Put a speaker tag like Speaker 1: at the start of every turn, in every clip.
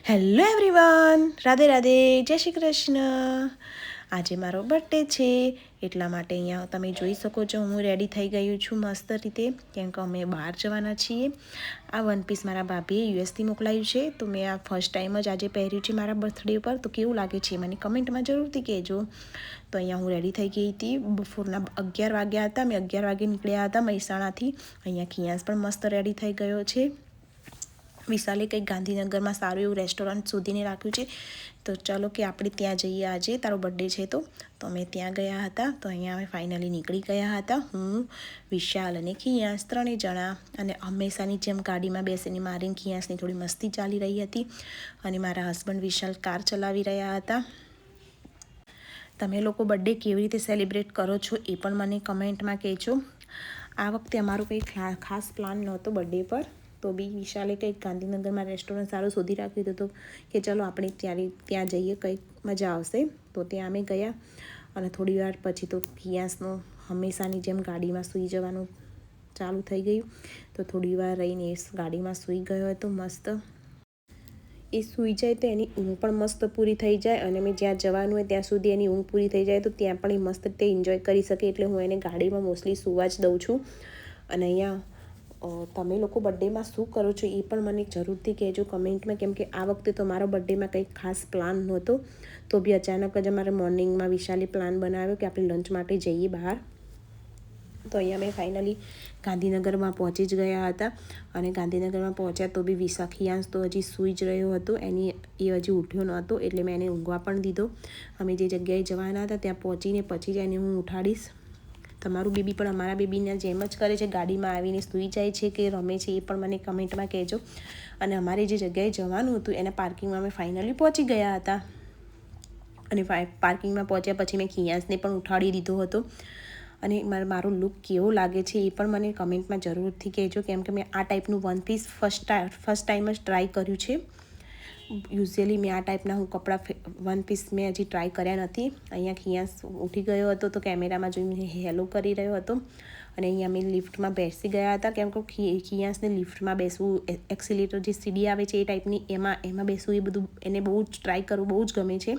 Speaker 1: Hello everyone, Radhe Radhe, જય શ્રી કૃષ્ણ. આજે મારો બર્થડે છે, એટલા માટે અહીંયા તમે જોઈ શકો છો હું રેડી થઈ ગયું છું મસ્ત રીતે, કેમ કે અમે બહાર જવાના છીએ. આ વન પીસ મારા ભાભીએ યુએસથી મોકલાયું છે, તો મેં આ ફર્સ્ટ ટાઈમ જ આજે પહેર્યું છે મારા બર્થડે પર. તો કેવું લાગે છે મને કમેન્ટમાં જરૂરથી કહેજો. તો અહીંયા હું રેડી થઈ ગઈ હતી. બપોરના 11 વાગ્યા હતા, મેં 11 વાગે નીકળ્યા હતા મહેસાણાથી. અહીંયા ખિયાસ પણ મસ્ત રેડી થઈ ગયો છે. વિશાલે કંઈક ગાંધીનગરમાં સારું એવું રેસ્ટોરન્ટ શોધીને રાખ્યું છે, તો ચાલો કે આપણે ત્યાં જઈએ. આજે તારો બર્થડે છે તો અમે ત્યાં ગયા હતા. તો અહીંયા અમે ફાઇનલી નીકળી ગયા હતા, હું, વિશાલ અને ખિયાસ ત્રણેય જણા. અને હંમેશાની જેમ ગાડીમાં બેસીને મારી ખિયાસની થોડી મસ્તી ચાલી રહી હતી, અને મારા હસબન્ડ વિશાલ કાર ચલાવી રહ્યા હતા. તમે લોકો બર્થડે કેવી રીતે સેલિબ્રેટ કરો છો એ પણ મને કમેન્ટમાં કહેજો. આ વખતે અમારો કંઈ ખાસ પ્લાન નહોતો બર્થડે પર, તો બી વિશાલે કંઈક ગાંધીનગરમાં રેસ્ટોરન્ટ સારું શોધી રાખ્યું હતું, કે ચલો આપણે ત્યાં જઈએ, કંઈક મજા આવશે. તો ત્યાં અમે ગયા, અને થોડી વાર પછી તો ખિયાસનો હંમેશાની જેમ ગાડીમાં સૂઈ જવાનું ચાલુ થઈ ગયું. તો થોડી વાર રહીને એ ગાડીમાં સૂઈ ગયો હતો મસ્ત. એ સૂઈ જાય તો એની ઊંઘ પણ મસ્ત પૂરી થઈ જાય, અને મેં જ્યાં જવાનું હોય ત્યાં સુધી એની ઊંઘ પૂરી થઈ જાય, તો ત્યાં પણ એ મસ્ત રીતે એન્જોય કરી શકે. એટલે હું એને ગાડીમાં મોસ્ટલી સૂવા જ દઉં છું. અને અહીંયા તમે લોકો બર્થડેમાં શું કરો છો એ પણ મને જરૂરથી કહેજો કમેન્ટમાં, કેમ કે આ વખતે તો મારો બર્થડેમાં કંઈક ખાસ પ્લાન નહોતો, તો બી અચાનક જ અમારે મોર્નિંગમાં વિશાલે પ્લાન બનાવ્યો કે આપણે લંચ માટે જઈએ બહાર. તો અહીંયા મેં ફાઇનલી ગાંધીનગરમાં પહોંચી જ ગયા હતા. અને ગાંધીનગરમાં પહોંચ્યા તો બી ખિયાસ તો હજી સૂઈ જ રહ્યો હતો, એ હજી ઉઠ્યો નહોતો, એટલે મેં એને ઊંઘવા પણ દીધો. અમે જે જગ્યાએ જવાના હતા ત્યાં પહોંચીને પછી જ એને હું ઉઠાડીશ. તમારું બેબી પણ અમારા બેબીને જેમ જ કરે છે, ગાડીમાં આવીને સૂઈ જાય છે કે રમે છે એ પણ મને કમેન્ટમાં કહેજો. અને અમારે જે જગ્યાએ જવાનું હતું એના પાર્કિંગમાં અમે ફાઇનલી પહોંચી ગયા હતા. અને પાર્કિંગમાં પહોંચ્યા પછી મેં ખિયાસને પણ ઉઠાડી દીધો હતો. અને મારો લુક કેવો લાગે છે એ પણ મને કમેન્ટમાં જરૂરથી કહેજો, કેમ કે મેં આ ટાઈપનું વન પીસ ફર્સ્ટ ટાઈમ જ ટ્રાય કર્યું છે. યુઝ્યુઅલી મેં આ ટાઈપના કપડાં વન પીસ મેં હજી ટ્રાય કર્યા નથી. અહીંયા ખિયાસ ઉઠી ગયો હતો, તો કેમેરામાં જોઈને હેલો કરી રહ્યો હતો. અને અહીંયા અમે લિફ્ટમાં બેસી ગયા હતા, કેમ કે ખિયાસને લિફ્ટમાં બેસવું, એક્સિલેટર જે સીડી આવે છે એ ટાઈપની એમાં બેસવું, એ બધું એને બહુ જ ટ્રાય કરવું બહુ જ ગમે છે.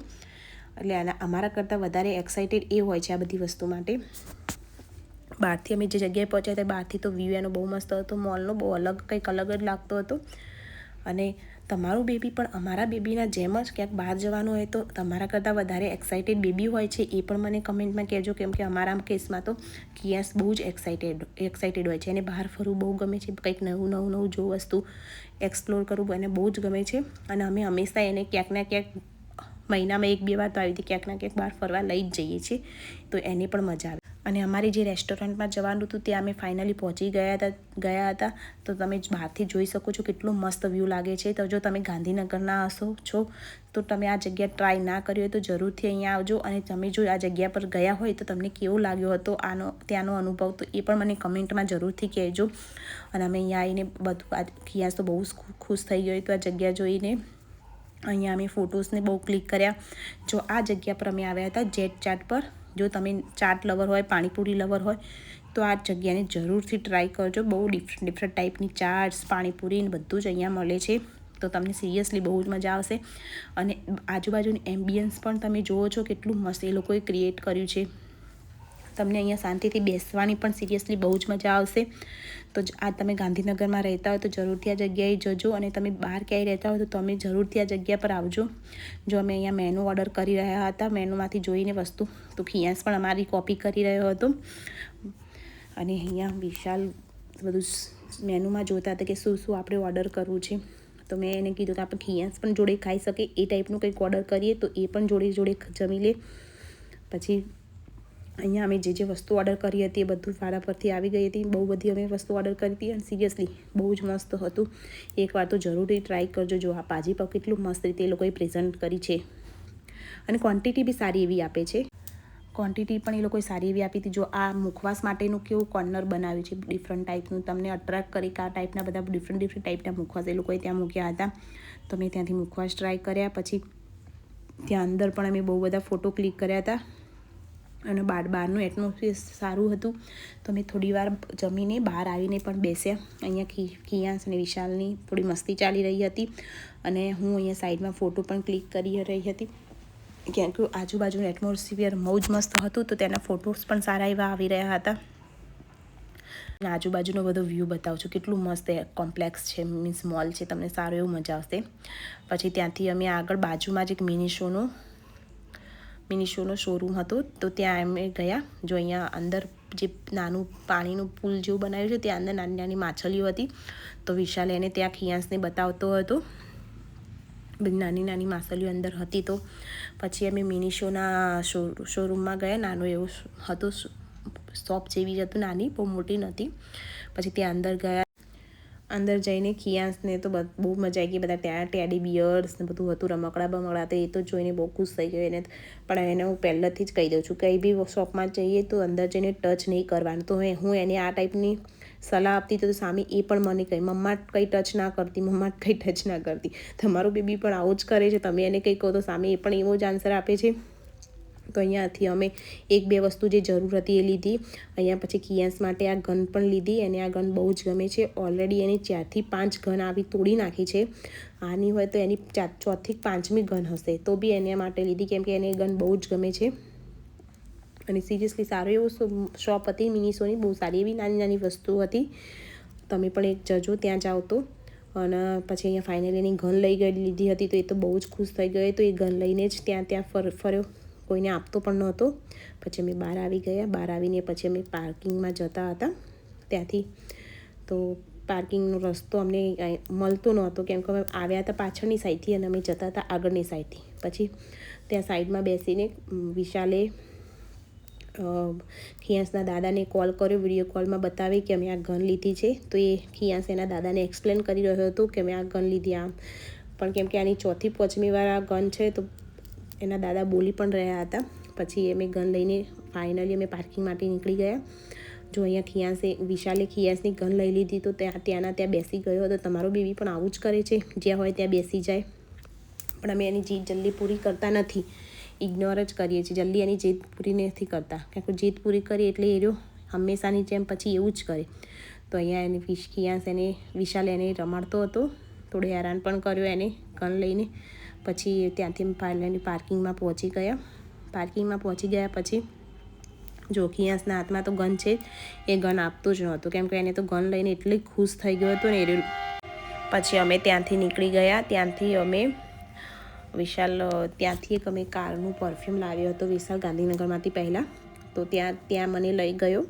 Speaker 1: એટલે અમારા કરતાં વધારે એક્સાઇટેડ એ હોય છે આ બધી વસ્તુ માટે. બહારથી અમે જે જગ્યાએ પહોંચ્યા હતા બહારથી તો વ્યૂ એનો બહુ મસ્ત હતો, મોલનો બહુ કંઈક અલગ જ લાગતો હતો. અને તમારું બેબી પણ અમારા બેબીના જેમ જ ક્યાંક બહાર જવાનું હોય તો તમારા કરતાં વધારે એક્સાઇટેડ બેબી હોય છે એ પણ મને કમેન્ટમાં કહેજો, કેમ કે અમારા કેસમાં તો ખિયાસ બહુ જ એક્સાઇટેડ હોય છે. એને બહાર ફરવું બહુ ગમે છે, કંઈક નવું જો વસ્તુ એક્સપ્લોર કરવું એને બહુ જ ગમે છે. અને અમે હંમેશા એને ક્યાંક ના ક્યાંક મહિનામાં 1-2 વાર તો આવી રીતે ક્યાંક ના ક્યાંક બહાર ફરવા લઈ જ જઈએ છીએ, તો એને પણ મજા આવે. અને અમારી જે રેસ્ટોરન્ટમાં જવાનું હતું ત્યાં અમે ફાઇનલી પહોંચી ગયા હતા. તો તમે બહારથી જોઈ શકો છો કેટલું મસ્ત વ્યૂ લાગે છે. તો જો તમે ગાંધીનગરના છો તો તમે આ જગ્યા ટ્રાય ના કરી હોય તો જરૂરથી અહીંયા આવજો. અને તમે જો આ જગ્યા પર ગયા હોય તો તમને કેવો લાગ્યો હતો ત્યાંનો અનુભવ, તો એ પણ મને કમેન્ટમાં જરૂરથી કહેજો. અને અમે અહીંયા આવીને બધું ખિયાસ તો બહુ ખુશ થઈ ગયો હતો આ જગ્યા જોઈને. અહીંયા અમે ફોટોસને બહુ ક્લિક કર્યા. જો આ જગ્યા પર અમે આવ્યા હતા જેટ ચાટ પર. જો તમે ચાટ લવર હોય, પાણીપુરી લવર હોય તો આ જગ્યાને જરૂરથી ટ્રાય કરજો. બહુ ડિફરન્ટ ટાઈપની ચાટ્સ, પાણીપુરી ને બધું જ અહીંયા મળે છે, તો તમને સિરિયસલી બહુ જ મજા આવશે. અને આજુબાજુની એમ્બિયન્સ પણ તમે જુઓ છો કેટલું મસ્ત એ લોકોએ ક્રિએટ કર્યું છે. તમને અહીંયા શાંતિથી બેસવાની પણ સિરિયસલી બહુ જ મજા આવશે. તો આ તમે ગાંધીનગરમાં રહેતા હોય તો જરૂરથી આ જગ્યાએ જજો. અને તમે બહાર ક્યાંય રહેતા હોય તો તમે જરૂરથી આ જગ્યા પર આવજો. જો અમે અહીંયા મેનુ ઓર્ડર કરી રહ્યા હતા, મેનુમાંથી જોઈને વસ્તુ, તો ખિયાસ પણ અમારી કોપી કરી રહ્યો હતો. અને અહીંયા વિશાલ બધું મેનુમાં જોતા હતા કે શું આપણે ઓર્ડર કરવું છે. તો મેં એને કીધું કે આપણે ખિયાસ પણ જોડે ખાઈ શકે એ ટાઈપનું કંઈક ઓર્ડર કરીએ, તો એ પણ જોડે જમી લે. પછી અહીંયા અમે જે વસ્તુ ઓર્ડર કરી હતી એ બધું ફાળા પરથી આવી ગઈ હતી. બહુ બધી અમે વસ્તુ ઓર્ડર કરી હતી અને સિરિયસલી બહુ જ મસ્ત હતું. એકવાર તો જરૂરથી ટ્રાય કરજો. જો આ ભાજી પર કેટલું મસ્ત રીતે એ લોકોએ પ્રેઝન્ટ કરી છે. અને ક્વોન્ટિટી બી સારી એવી આપે છે. ક્વોન્ટિટી પણ એ લોકોએ સારી એવી આપી હતી. જો આ મુખવાસ માટેનું કેવું કોર્નર બનાવ્યું છે ડિફરન્ટ ટાઈપનું, તમને અટ્રેક્ટ કરી કે આ ટાઈપના બધા ડિફરન્ટ ટાઈપના મુખવાસ એ લોકોએ ત્યાં મૂક્યા હતા. તો મેં ત્યાંથી મુખવાસ ટ્રાય કર્યા. પછી ત્યાં અંદર પણ અમે બહુ બધા ફોટો ક્લિક કર્યા હતા. અને બહારનું એટમોસ્ફિયર સારું હતું. તો અમે થોડી વાર જમીને બહાર આવીને પણ બેસ્યા. અહીંયા ખિયાસ અને વિશાલની થોડી મસ્તી ચાલી રહી હતી અને હું અહીંયા સાઈડમાં ફોટો પણ ક્લિક કરી રહી હતી, કેમ કે આજુબાજુનું એટમોસ્ફિયર બહુ જ મસ્ત હતું. તો તેના ફોટોસ પણ સારા એવા આવી રહ્યા હતા. અને આજુબાજુનો બધો વ્યૂ બતાવું છું, કેટલું મસ્ત કોમ્પ્લેક્સ છે, મીન્સ મોલ છે, તમને સારું એવું મજા આવશે. પછી ત્યાંથી અમે આગળ બાજુમાં જ એક મિની શોનો શોરૂમ હતો, તો ત્યાં અમે ગયા. જો અહીંયા અંદર જે નાનું પાણીનું પુલ જેવું બનાવ્યું છે, ત્યાં અંદર નાની નાની માછલીઓ હતી. તો વિશાલ એને ત્યાં ખિયાસને બતાવતો હતો, નાની નાની માછલીઓ અંદર હતી. તો પછી અમે મિની શોના શોરૂમમાં ગયા. નાનું એવું હતું, શોપ જેવી જ હતું, નાની, બહુ મોટી નથી. પછી ત્યાં અંદર ગયા. અંદર જઈને ખિયાસને તો બહુ મજા આવી ગઈ. બધા ત્યાં ટેડી બિયર્સ ને બધું હતું, રમકડા તો એ તો જોઈને બહુ ખુશ થઈ ગયો એને. પણ એને હું પહેલેથી જ કહી દઉં છું, કંઈ બી શોપમાં જઈએ તો અંદર જઈને ટચ નહીં કરવાનું. તો હું એને આ ટાઈપની સલાહ આપતી તો સામે એ પણ મને કહે, મમ્મા કંઈ ટચ ના કરતી, મમ્મા કંઈ ટચ ના કરતી. તમારું બેબી પણ આવું જ કરે છે, તમે એને કંઈ કહો તો સામે એ પણ એવો જ આન્સર આપે છે. તો અહીંયાથી અમે 1-2 વસ્તુ જે જરૂર હતી એ લીધી. અહીંયા પછી ખિયાસ માટે આ ગન પણ લીધી, અને આ ગન બહુ જ ગમે છે. ઓલરેડી એની 4થી 5 ગન આવી તોડી નાખી છે. આની હોય તો એની 4થી 5મી ગન હશે, તો બી એને માટે લીધી, કેમ કે એને ગન બહુ જ ગમે છે. અને સિરિયસલી સારું એવું શોપ હતી મિની શોની, બહુ સારી એવી નાની નાની વસ્તુઓ હતી. તમે પણ એક જજો ત્યાં જાઓ તો. અને પછી અહીંયા ફાઇનલી એની ગન લઈ ગઈ લીધી હતી, તો એ તો બહુ જ ખુશ થઈ ગયો. તો એ ગન લઈને જ ત્યાં ફર્યો, કોઈને આપતો પણ નહોતો. પછી અમે બહાર આવી ગયા. બહાર આવીને પછી અમે પાર્કિંગમાં જતા હતા ત્યાંથી. તો પાર્કિંગનો રસ્તો અમને મળતો નહોતો, કેમ કે અમે આવ્યા હતા પાછળની સાઈડથી અને અમે જતા હતા આગળની સાઈડથી. પછી ત્યાં સાઈડમાં બેસીને વિશાલે ખિયાસના દાદાને કોલ કર્યો, વિડીયો કોલમાં બતાવી કે અમે આ ગન લીધી છે. તો એ ખિયાસ એના દાદાને એક્સપ્લેન કરી રહ્યો હતો કે અમે આ ગન લીધી આમ. પણ કેમ કે આની 4થી 5મી વાર આ ગન છે, તો એના દાદા બોલી પણ રહ્યા હતા. પછી અમે ગન લઈને ફાઇનલી અમે પાર્કિંગ માટે નીકળી ગયા. જો અહીંયા વિશાલે ખિયાસની ગન લઈ લીધી, તો ત્યાંના ત્યાં બેસી ગયો હતો. તમારો બેબી પણ આવું જ કરે છે, જ્યાં હોય ત્યાં બેસી જાય. પણ અમે એની જીદ જલ્દી પૂરી કરતા નથી, ઇગ્નોર જ કરીએ છીએ. જલ્દી એની જીદ પૂરી નથી કરતા, કારણ કે જીદ પૂરી કરીએ એટલે એ રહ્યો હંમેશાની જેમ પછી એવું જ કરે. તો અહીંયા વિશાલ એને રમાડતો હતો, થોડો હેરાન પણ કર્યો એને ગન લઈને. પછી ત્યાંથી ફાઇનલી પાર્કિંગમાં પહોંચી ગયા. પછી જો ખિયાસના હાથમાં તો ગન છે, એ ગન આપતો જ નહોતો, કેમ કે એને તો ગન લઈને એટલી ખુશ થઈ ગયો હતો ને એ. પછી અમે ત્યાંથી નીકળી ગયા. ત્યાંથી એક અમે કારનું પરફ્યુમ લાવ્યો હતો વિશાલ ગાંધીનગરમાંથી પહેલાં. તો ત્યાં મને લઈ ગયો,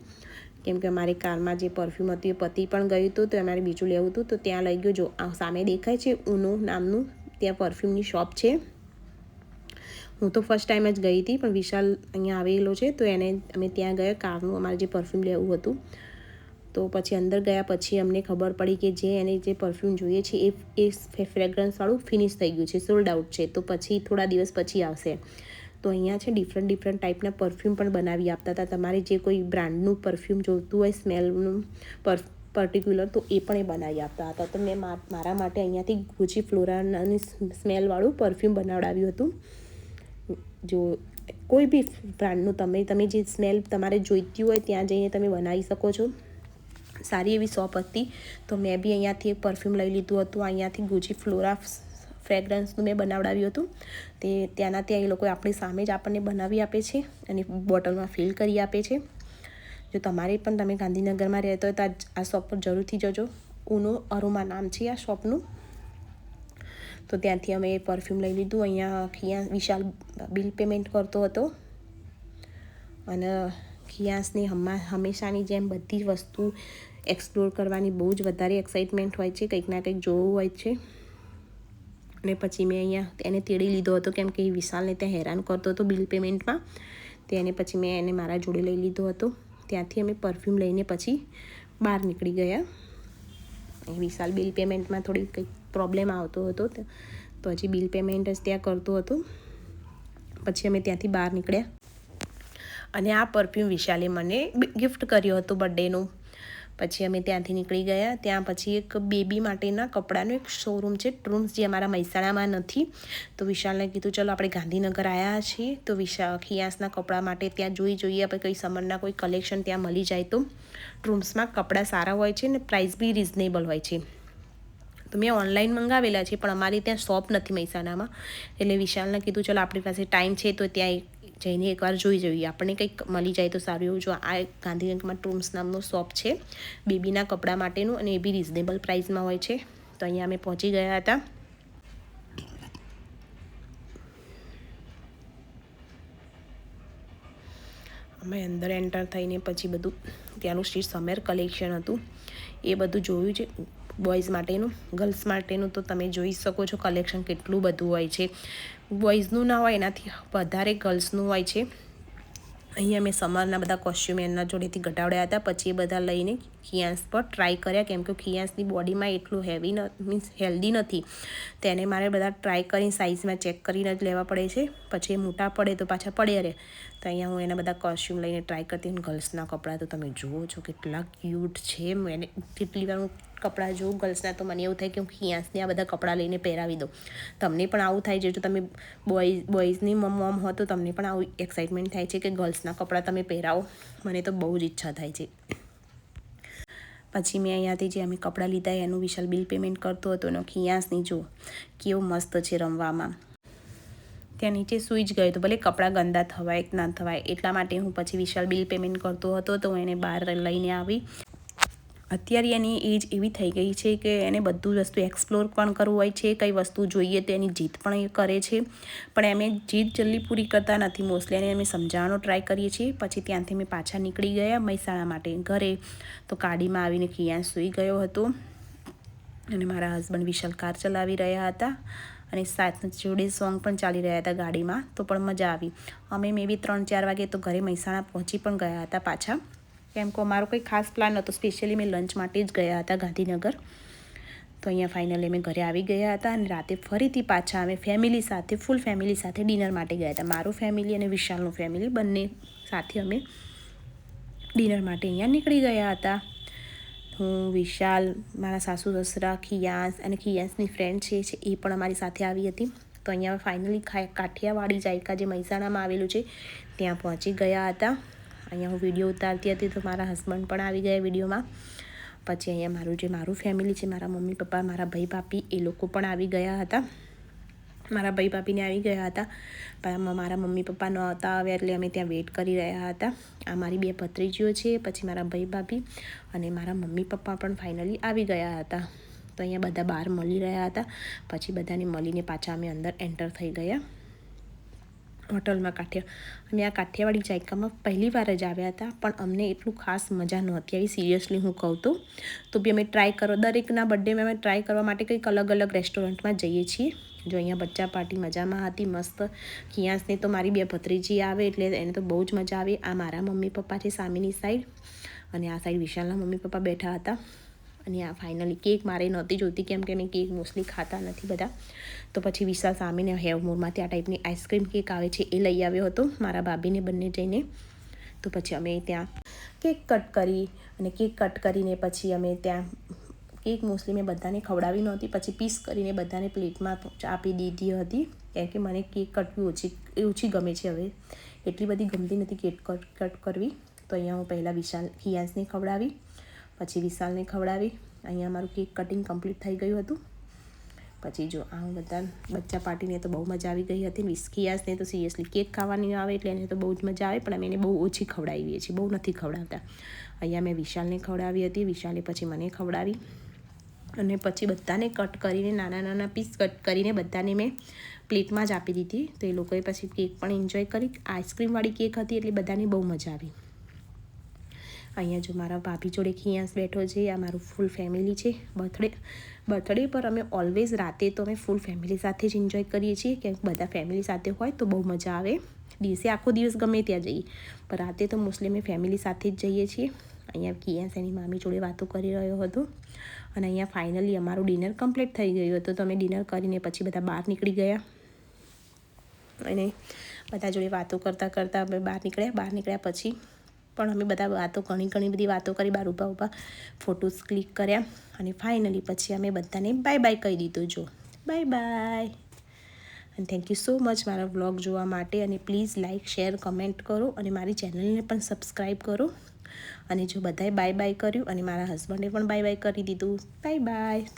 Speaker 1: કેમ કે અમારી કારમાં જે પરફ્યુમ હતું એ પતી પણ ગયું હતું, તો અમારે બીજું લેવું હતું. તો ત્યાં લઈ ગયો. જો આ સામે દેખાય છે ઉનો નામનું, ત્યાં પરફ્યુમની શોપ છે. હું તો ફર્સ્ટ ટાઈમ જ ગઈ હતી, પણ વિશાલ અહીંયા આવેલો છે, તો અમે ત્યાં ગયા કારનું અમારે જે પરફ્યુમ લેવું હતું. તો પછી અંદર ગયા પછી અમને ખબર પડી કે જે પરફ્યુમ જોઈએ છે એ ફ્રેગ્રન્સવાળું ફિનિશ થઈ ગયું છે, સોલ્ડ આઉટ છે. તો પછી થોડા દિવસ પછી આવશે. તો અહીંયા છે ડિફરન્ટ ટાઈપના પરફ્યુમ પણ બનાવી આપતા હતા. તમારે જે કોઈ બ્રાન્ડનું પરફ્યુમ જોઈતું હોય, સ્મેલનું પર્ટિક્યુલર, તો એ પણ એ બનાવી આપતા હતા. તો મેં મારા માટે અહીંયાથી ગુચી ફ્લોરાની સ્મેલવાળું પરફ્યુમ બનાવડાવ્યું હતું. જો કોઈ બી બ્રાન્ડનું તમે જે સ્મેલ તમારે જોઈતી હોય ત્યાં જઈને તમે બનાવી શકો છો. સારી એવી શોપ હતી. તો મેં બી અહીંયાથી એક પરફ્યુમ લઈ લીધું હતું. અહીંયાથી ગુચી ફ્લોરા ફ્રેગ્રન્સનું મેં બનાવડાવ્યું હતું. ત્યાં એ લોકો આપણી સામે જ આપણને બનાવી આપે છે અને બોટલમાં ફિલ કરી આપે છે. જો તમે ગાંધીનગરમાં રહેતો હોય તો આ શોપ પર જરૂરથી જજો. ઉનો અરોમા નામ છે આ શોપનું. તો ત્યાંથી અમે પરફ્યુમ લઈ લીધું. અહીંયા વિશાલ બિલ પેમેન્ટ કરતો હતો, અને ખિયાસની હંમેશાની જેમ બધી વસ્તુ એક્સપ્લોર કરવાની બહુ જ વધારે એક્સાઇટમેન્ટ હોય છે, કંઈક ના કંઈક જોવું હોય છે. અને પછી મેં અહીંયા એને તેડી લીધો હતો, કેમ કે વિશાલને ત્યાં હેરાન કરતો હતો બિલ પેમેન્ટમાં. પછી મેં એને મારા જોડે લઈ લીધો હતો. ત્યાંથી અમે પરફ્યુમ લઈને પછી બહાર નીકળી ગયા. વિશાલ બિલ પેમેન્ટમાં થોડી કંઈક પ્રોબ્લેમ આવતો હતો, તો હજી બિલ પેમેન્ટ જ ત્યાં કરતો હતો. પછી અમે ત્યાંથી બહાર નીકળ્યા. અને આ પરફ્યુમ વિશાલે મને ગિફ્ટ કર્યો હતો બર્થડેનું. પછી અમે ત્યાંથી નીકળી ગયા. ત્યાં પછી એક બેબી માટેના કપડાનો એક શોરૂમ છે ટ્રુમ્સ, જે અમારા મહેસાણામાં નથી. તો વિશાલને કીધું ચલો આપણે ગાંધીનગર આવ્યા છીએ તો ખિયાસના કપડા માટે ત્યાં જોઈએ આપણે કંઈ સમરના કોઈ કલેક્શન ત્યાં મળી જાય તો. ટ્રુમ્સમાં કપડાં સારા હોય છે ને પ્રાઇસ બી રિઝનેબલ હોય છે. તો મેં ઓનલાઈન મંગાવેલા છે પણ અમારી ત્યાં શોપ નથી મહેસાણામાં, એટલે વિશાલને કીધું ચલો આપણી પાસે ટાઈમ છે તો ત્યાં જઈને એકવાર જોઈ જોઈએ, આપણને કંઈક મળી જાય તો સારું. એવું જો આ ગાંધીનગરમાં ટ્રુમ્સ નામનો શોપ છે બેબીના કપડાં માટેનું, અને એ બી રિઝનેબલ પ્રાઇસમાં હોય છે. તો અહીંયા અમે પહોંચી ગયા હતા. અમે અંદર એન્ટર થઈને પછી બધું ત્યાંનું શ્રી સમેર કલેક્શન હતું એ બધું જોયું છે. બોયઝ માટેનું, ગર્લ્સ માટેનું તો તમે જોઈ શકો છો કલેક્શન કેટલું બધું હોય છે. બોયઝનું ના હોય, એનાથી વધારે ગર્લ્સનું હોય છે. અહીંયા મેં સમરના બધા કોસ્ચ્યુમ એના જોડેથી ઘટાડ્યા હતા. પછી એ બધા લઈને ખિયાસ પર ટ્રાય કર્યા, કેમ કે ખિયાસની બોડીમાં એટલું હેવી મીન્સ હેલ્ધી નથી, તેને મારે બધા ટ્રાય કરીને સાઇઝમાં ચેક કરીને જ લેવા પડે છે. પછી એ મોટા પડે તો પાછા પડ્યા રહે. તો અહીંયા હું એના બધા કોસ્ચ્યુમ લઈને ટ્રાય કરતી. ગર્લ્સના કપડાં તો તમે જુઓ છો કેટલા ક્યુટ છે. મેં કેટલી વાર હું કપડાં જોઉં ગર્લ્સના તો મને એવું થાય કે હું ખિયાસને આ બધા કપડાં લઈને પહેરાવી દઉં. તમને પણ આવું થાય છે? જો તમે બોયઝની મોમ હો તો તમને પણ આવું એક્સાઇટમેન્ટ થાય છે કે ગર્લ્સના કપડાં તમે પહેરાવો? મને તો બહુ જ ઈચ્છા થાય છે. પછી મેં અહીંયાથી જે અમે કપડાં લીધા એનું વિશાલ બિલ પેમેન્ટ કરતો હતો. એનો ખિયાસની જો કેવું મસ્ત છે રમવામાં. ત્યાં નીચે સૂઈ જ ગયો તો ભલે કપડાં ગંદા થવાય કે ના થવાય, એટલા માટે હું પછી વિશાલ બિલ પેમેન્ટ કરતો હતો તો એને બહાર લઈને આવી. અત્યારે એની એજ એવી થઈ ગઈ છે કે એને બધું વસ્તુ એક્સપ્લોર પણ કરવું હોય છે. કઈ વસ્તુ જોઈએ તો એની જીદ પણ એ કરે છે, પણ અમે જીદ જલ્દી પૂરી કરતા નથી. મોસ્ટલી એને અમે સમજાવવાનો ટ્રાય કરીએ છીએ. પછી ત્યાંથી અમે પાછા નીકળી ગયા મહેસાણા માટે ઘરે. તો ગાડીમાં આવીને ખિયાસ સૂઈ ગયો હતો અને મારા હસબન્ડ વિશાલ કાર ચલાવી રહ્યા હતા અને સાથે જોડે સોંગ પણ ચાલી રહ્યા હતા ગાડીમાં. તો પણ મજા આવી. અમે મે બી 3-4 વાગે તો ઘરે મહેસાણા પહોંચી પણ ગયા હતા પાછા, કેમ કે મારો કંઈ ખાસ પ્લાન નહોતો. સ્પેશિયલી મેં લંચ માટે જ ગયા હતા ગાંધીનગર. તો અહીંયા ફાઇનલી અમે ઘરે આવી ગયા હતા અને રાતે ફરીથી પાછા અમે ફેમિલી સાથે, ફૂલ ફેમિલી સાથે ડિનર માટે ગયા હતા. મારું ફેમિલી અને વિશાલનું ફેમિલી બંને સાથે અમે ડિનર માટે અહીંયા નીકળી ગયા હતા. હું, વિશાલ, મારા સાસુ સસરા, ખિયાસ અને ખિયાસની ફ્રેન્ડ છે એ પણ અમારી સાથે આવી હતી. તો અહીંયા ફાઇનલી કાઠિયાવાડી જાયકા જે મહેસાણામાં આવેલું છે ત્યાં પહોંચી ગયા હતા. અહીંયા હું વિડીયો ઉતારતી હતી તો મારા હસબન્ડ પણ આવી ગયા વિડીયોમાં. પછી અહીંયા મારું ફેમિલી છે, મારા મમ્મી પપ્પા, મારા ભાઈ ભાભી, એ લોકો પણ આવી ગયા હતા. મારા ભાઈ ભાભીને આવી ગયા હતા પણ મારા મમ્મી પપ્પા નહોતા આવ્યા એટલે અમે ત્યાં વેઇટ કરી રહ્યા હતા. આ મારી 2 ભત્રીજીઓ છે, પછી મારા ભાઈ ભાભી અને મારા મમ્મી પપ્પા પણ ફાઇનલી આવી ગયા હતા. તો અહીંયા બધા બહાર મળી રહ્યા હતા. પછી બધાને મળીને પાછા અમે અંદર એન્ટર થઈ ગયા હોટલમાં. અમે આ કાઠિયાવાડી જાયકામાં પહેલી વાર જ આવ્યા હતા પણ અમને એટલું ખાસ મજા નહોતી આવી. સિરિયસલી હું કહું તો બી અમે ટ્રાય કરો દરેકના બર્થડેમાં અમે ટ્રાય કરવા માટે કંઈક અલગ અલગ રેસ્ટોરન્ટમાં જઈએ છીએ. જો અહીંયા બચ્ચા પાર્ટી મજામાં હતી, મસ્ત. ખિયાસને તો મારી 2 ભત્રીજી આવે એટલે એને તો બહુ જ મજા આવે. આ મારા મમ્મી પપ્પા છે સામેની સાઈડ અને આ સાઈડ વિશાલના મમ્મી પપ્પા બેઠા હતા. અને આ ફાઇનલી કેક મારે નહોતી જોઈતી કેમ કે મેં કેક મોસ્ટલી ખાતા નથી બધા. તો પછી વિશાલ સામેને હેવમોરમાંથી આ ટાઈપની આઈસ્ક્રીમ કેક આવે છે એ લઈ આવ્યો હતો મારા ભાભીને બંને જઈને. તો પછી અમે ત્યાં કેક કટ કરી અને કેક કટ કરીને પછી અમે ત્યાં કેક મોસ્ટલી મેં બધાને ખવડાવી નહોતી, પછી પીસ કરીને બધાને પ્લેટમાં આપી દીધી હતી કેમ કે મને કેક કટવી ઓછી ગમે છે. હવે એટલી બધી ગમતી નથી કેક કટ કરવી. તો અહીંયા હું પહેલાં ખિયાસને ખવડાવી, પછી વિશાલને ખવડાવી. અહીંયા મારું કેક કટિંગ કમ્પ્લીટ થઈ ગયું હતું. પછી જો આ બધા બચ્ચા પાર્ટીને તો બહુ મજા આવી ગઈ હતી. ખિયાસને તો સિરિયસલી કેક ખાવાની આવે એટલે એને તો બહુ જ મજા આવે, પણ અમે એને બહુ ઓછી ખવડાવીએ છીએ, બહુ નથી ખવડાવતા. અહીંયા મેં વિશાલને ખવડાવી હતી, વિશાલે પછી મને ખવડાવી અને પછી બધાને કટ કરીને નાના નાના પીસ કટ કરીને બધાને મેં પ્લેટમાં જ આપી દીધી. તો એ લોકોએ પછી કેક પણ એન્જોય કરી. આઈસ્ક્રીમવાળી કેક હતી એટલે બધાને બહુ મજા આવી. અહીંયા જો મારા ભાભી જોડે ખિયાસ બેઠો છે. આ મારું ફૂલ ફેમિલી છે. બર્થડે પર અમે ઓલવેઝ રાતે તો અમે ફૂલ ફેમિલી સાથે જ એન્જોય કરીએ છીએ કેમ કે બધા ફેમિલી સાથે હોય તો બહુ મજા આવે. દિવસે આખો દિવસ ગમે ત્યાં જઈએ પણ રાતે તો મોસ્ટલી અમે ફેમિલી સાથે જ જઈએ છીએ. અહીંયા ખિયાસ એની મામી જોડે વાતો કરી રહ્યો હતો અને અહીંયા ફાઇનલી અમારું ડિનર કમ્પ્લીટ થઈ ગયું હતું. તો અમે ડિનર કરીને પછી બધા બહાર નીકળી ગયા અને બધા જોડે વાતો કરતાં કરતાં અમે બહાર નીકળ્યા પછી પણ અમે બધા વાતો ઘણી બધી વાતો કરી, બહાર ઊભા ફોટોસ ક્લિક કર્યા અને ફાઇનલી પછી અમે બધાને બાય બાય કહી દીધું. જો બાય બાય અને થેન્ક યુ સો મચ મારા વ્લોગ જોવા માટે. અને પ્લીઝ લાઇક, શેર, કમેન્ટ કરો અને મારી ચેનલને પણ સબસ્ક્રાઈબ કરો. અને જો બધાએ બાય બાય કર્યું અને મારા હસબન્ડે પણ બાય બાય કરી દીધું. Bye bye.